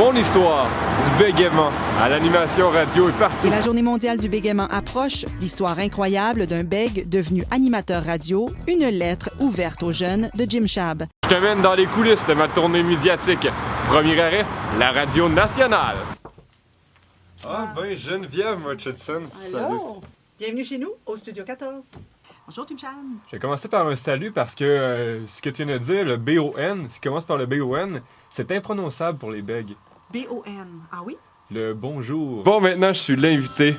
Mon histoire du bégaiement à l'animation radio et partout. Et la Journée mondiale du bégaiement approche. L'histoire incroyable d'un bègue devenu animateur radio, une lettre ouverte aux jeunes de Jim Chab. Je te mène dans les coulisses de ma tournée médiatique. Premier arrêt, la radio nationale. Ah ben, Geneviève Hutchinson. Allô? Bienvenue chez nous, au Studio 14. Bonjour, Jim Chab. Je vais commencer par un salut parce que ce que tu viens de dire, le B-O-N, ce qui commence par le B-O-N, c'est imprononçable pour les bègues. B-O-N. Ah oui? Le bonjour. Bon, maintenant, je suis l'invité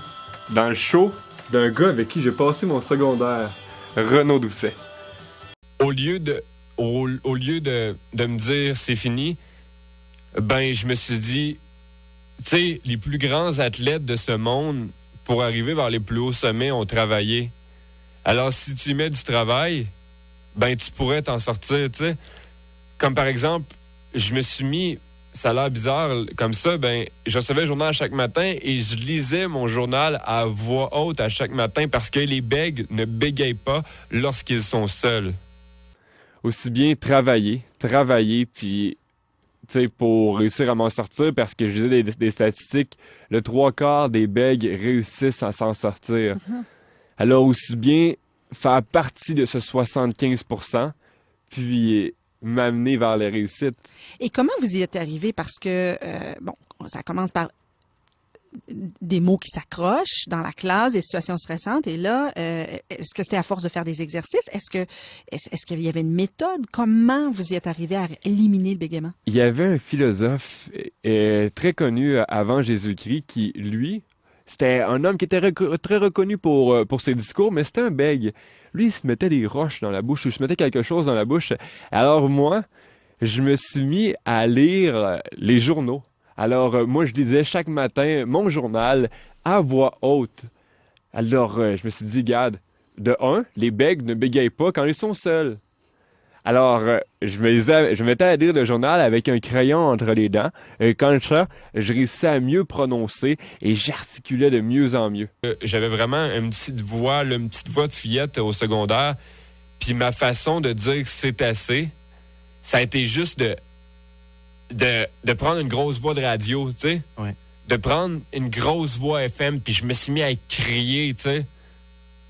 dans le show d'un gars avec qui j'ai passé mon secondaire, Renaud Doucet. Au lieu de me dire c'est fini, ben je me suis dit, tu sais, les plus grands athlètes de ce monde, pour arriver vers les plus hauts sommets, ont travaillé. Alors, si tu mets du travail, ben tu pourrais t'en sortir, tu sais. Comme par exemple, je me suis mis, ça a l'air bizarre comme ça, ben je recevais le journal chaque matin et je lisais mon journal à voix haute à chaque matin parce que les bègues ne bégayent pas lorsqu'ils sont seuls. Aussi bien travailler, puis, tu sais, pour réussir à m'en sortir, parce que je disais des statistiques, le 3/4 des bègues réussissent à s'en sortir. Mm-hmm. Alors, aussi bien faire partie de ce 75%, puis m'amener vers la réussite. Et comment vous y êtes arrivé? Parce que, bon, ça commence par des mots qui s'accrochent dans la classe, des situations stressantes. Et là, est-ce que c'était à force de faire des exercices? Est-ce qu'il y avait une méthode? Comment vous y êtes arrivé à éliminer le bégaiement? Il y avait un philosophe très connu avant Jésus-Christ qui, lui, c'était un homme qui était très reconnu pour ses discours, mais c'était un bègue. Lui, il se mettait des roches dans la bouche, ou il se mettait quelque chose dans la bouche. Alors moi, je me suis mis à lire les journaux. Alors moi, je lisais chaque matin mon journal à voix haute. Alors je me suis dit, regarde, de un, les bègues ne bégayent pas quand ils sont seuls. Alors, je me mettais à lire le journal avec un crayon entre les dents. Et quand je réussissais à mieux prononcer et j'articulais de mieux en mieux. J'avais vraiment une petite voix de fillette au secondaire. Puis ma façon de dire que c'est assez, ça a été juste de prendre une grosse voix de radio, tu sais. Ouais. De prendre une grosse voix FM, puis je me suis mis à crier, tu sais.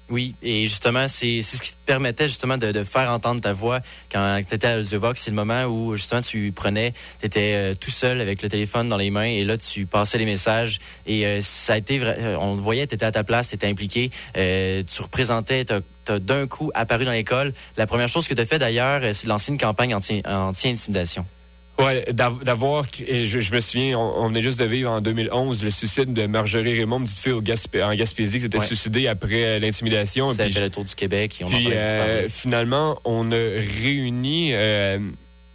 Oui, et justement, c'est ce qui te permettait justement de faire entendre ta voix quand tu étais à Audiovox. C'est le moment où justement tu étais tout seul avec le téléphone dans les mains et là tu passais les messages et ça a été on le voyait, tu étais à ta place, tu étais impliqué, tu représentais, t'as d'un coup apparu dans l'école. La première chose que tu as fait d'ailleurs, c'est de lancer une campagne anti-intimidation. Ouais, d'avoir, je me souviens, on venait juste de vivre en 2011 le suicide de Marjorie Raymond, une petite fille en Gaspésie qui s'était suicidée après l'intimidation. Ça a fait le tour du Québec. Et finalement, on a réuni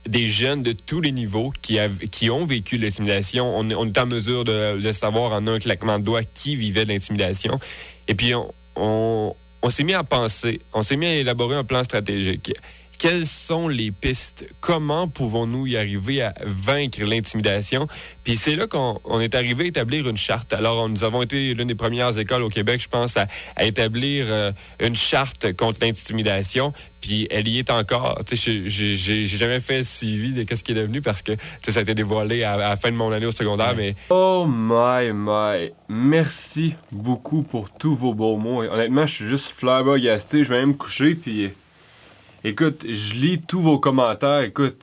des jeunes de tous les niveaux qui ont vécu l'intimidation. On est en mesure de savoir en un claquement de doigts qui vivait de l'intimidation. Et puis, on s'est mis à penser, on s'est mis à élaborer un plan stratégique. Quelles sont les pistes? Comment pouvons-nous y arriver à vaincre l'intimidation? Puis c'est là qu'on est arrivé à établir une charte. Alors, nous avons été l'une des premières écoles au Québec, je pense, à établir une charte contre l'intimidation. Puis elle y est encore. Tu sais, j'ai jamais fait suivi de ce qui est devenu parce que ça a été dévoilé à la fin de mon année au secondaire. Mais oh my. Merci beaucoup pour tous vos beaux mots. Et honnêtement, je suis juste flabbergasté. Je vais même me coucher, puis... Écoute, je lis tous vos commentaires. Écoute,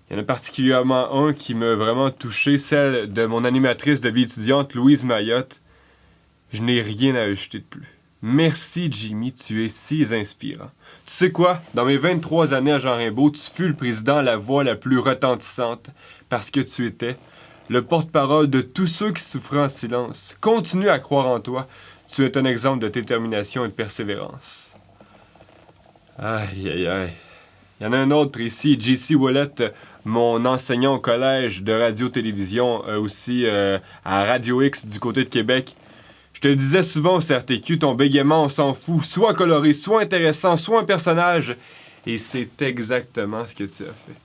il y en a particulièrement un qui m'a vraiment touché, celle de mon animatrice de vie étudiante, Louise Mayotte. Je n'ai rien à ajouter de plus. Merci, Jimmy, tu es si inspirant. Tu sais quoi? Dans mes 23 années à Jean Rimbaud, tu fus le président à la voix la plus retentissante parce que tu étais le porte-parole de tous ceux qui souffraient en silence. Continue à croire en toi. Tu es un exemple de détermination et de persévérance. Aïe. Il y en a un autre ici, J.C. Wallet, mon enseignant au collège de radio-télévision, aussi à Radio X du côté de Québec. Je te le disais souvent au CRTQ, ton bégaiement, on s'en fout, soit coloré, soit intéressant, soit un personnage. Et c'est exactement ce que tu as fait.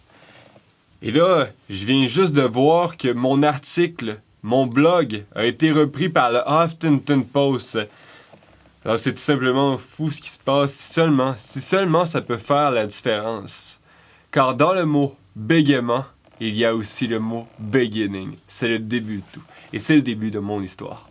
Et là, je viens juste de voir que mon article, mon blog, a été repris par le Huffington Post. Alors c'est tout simplement fou ce qui se passe, si seulement ça peut faire la différence. Car dans le mot bégaiement, il y a aussi le mot beginning. C'est le début de tout. Et c'est le début de mon histoire.